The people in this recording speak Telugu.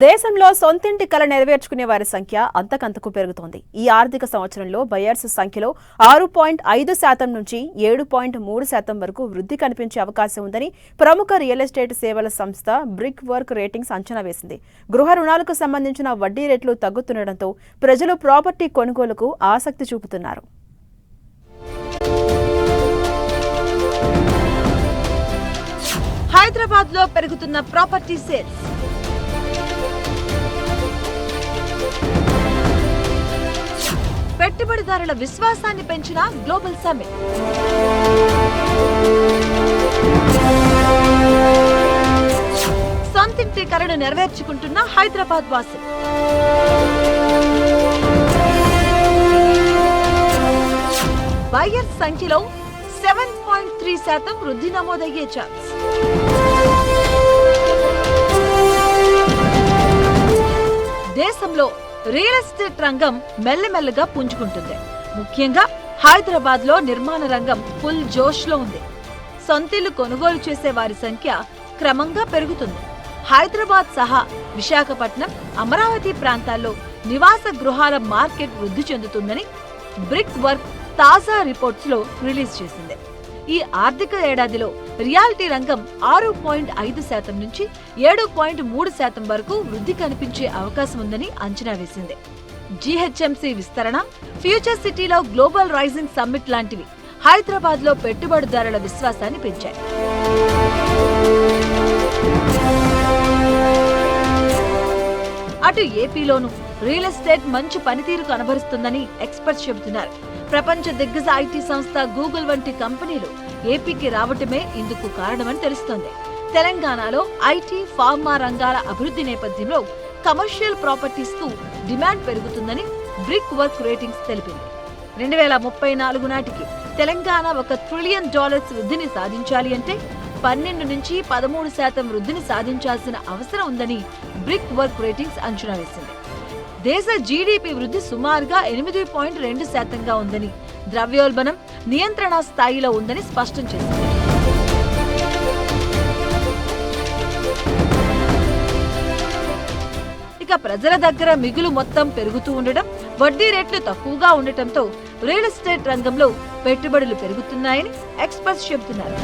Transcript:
దేశంలో సొంతింటి కల నెరవేర్చుకునే వారి సంఖ్య అంతకంతకు పెరుగుతోంది. ఈ ఆర్థిక సంవత్సరంలో బయర్స్ సంఖ్యలో 6.5% నుంచి 7.3% వరకు వృద్ధి కనిపించే అవకాశం ఉందని ప్రముఖ రియల్ ఎస్టేట్ సేవల సంస్థ బ్రిక్ వర్క్ రేటింగ్స్ అంచనా వేసింది. గృహ రుణాలకు సంబంధించిన వడ్డీ రేట్లు తగ్గుతుండటంతో ప్రజలు ప్రాపర్టీ కొనుగోలుకు ఆసక్తి చూపుతున్నారు. హైదరాబాద్ లో పెరుగుతున్న ప్రాపర్టీ సేల్స్, పెట్టుబడిదారుల విశ్వాసాన్ని పెంచిన గ్లోబల్ సమ్మిట్, సొంతింటి కలను నెరవేర్చుకుంటున్న హైదరాబాద్ వాసులు, బయర్స్ సంఖ్యలో 7.3% వృద్ధి నమోదయ్యే ఛాన్స్. దేశంలో రియల్ ఎస్టేట్ రంగం మెల్లమెల్లగా పుంజుకుంటుంది. ముఖ్యంగా హైదరాబాద్ లో నిర్మాణ రంగం ఫుల్ జోష్ లో ఉంది. సొంతిల్లు కొనుగోలు చేసే వారి సంఖ్య క్రమంగా పెరుగుతుంది. హైదరాబాద్ సహా విశాఖపట్నం, అమరావతి ప్రాంతాల్లో నివాస గృహాల మార్కెట్ వృద్ధి చెందుతుందని బ్రిక్ వర్క్ తాజా రిపోర్ట్స్ లో రిలీజ్ చేసింది. ఈ ఆర్థిక ఏడాదిలో రియాలిటీ రంగం 6.5% నుంచి 7.3% వరకు వృద్ధి కనిపించే అవకాశం ఉందని అంచనా వేసింది. జీహెచ్ఎంసీ విస్తరణ, ఫ్యూచర్ సిటీలో గ్లోబల్ రైజింగ్ సమ్మిట్ లాంటివి హైదరాబాద్ లో పెట్టుబడిదారుల విశ్వాసాన్ని పెంచాయి. అటు ఏపీలోనూ రియల్ ఎస్టేట్ మంచి పనితీరు కనబరుస్తుందని ఎక్స్పర్ట్స్ చెబుతున్నారు. ప్రపంచ దిగ్గజ ఐటీ సంస్థ గూగుల్ వంటి కంపెనీలు ఏపీకి రావటమే ఇందుకు కారణమని తెలుస్తోంది. తెలంగాణలో ఐటీ, ఫార్మా రంగాల అభివృద్ధి నేపథ్యంలో కమర్షియల్ ప్రాపర్టీస్ కు డిమాండ్ పెరుగుతుందని బ్రిక్ వర్క్ రేటింగ్స్ తెలిపింది. 2034 నాటికి తెలంగాణ $1 ట్రిలియన్ వృద్ధిని సాధించాలి అంటే 12 నుంచి 13% వృద్ధిని సాధించాల్సిన అవసరం ఉందని బ్రిక్ వర్క్ రేటింగ్స్ అంచనా వేసింది. దేశ జీడీపీ వృద్ధి సుమారుగా 8.2% ఉందని, ద్రవ్యోల్బణం నియంత్రణ స్థాయిలో ఉందని స్పష్టం చేసింది. ఇక ప్రజల దగ్గర మిగులు మొత్తం పెరుగుతూ ఉండడం, వడ్డీ రేట్లు తక్కువగా ఉండటంతో రియల్ ఎస్టేట్ రంగంలో పెట్టుబడులు పెరుగుతున్నాయని ఎక్స్పర్ట్స్ చెబుతున్నారు.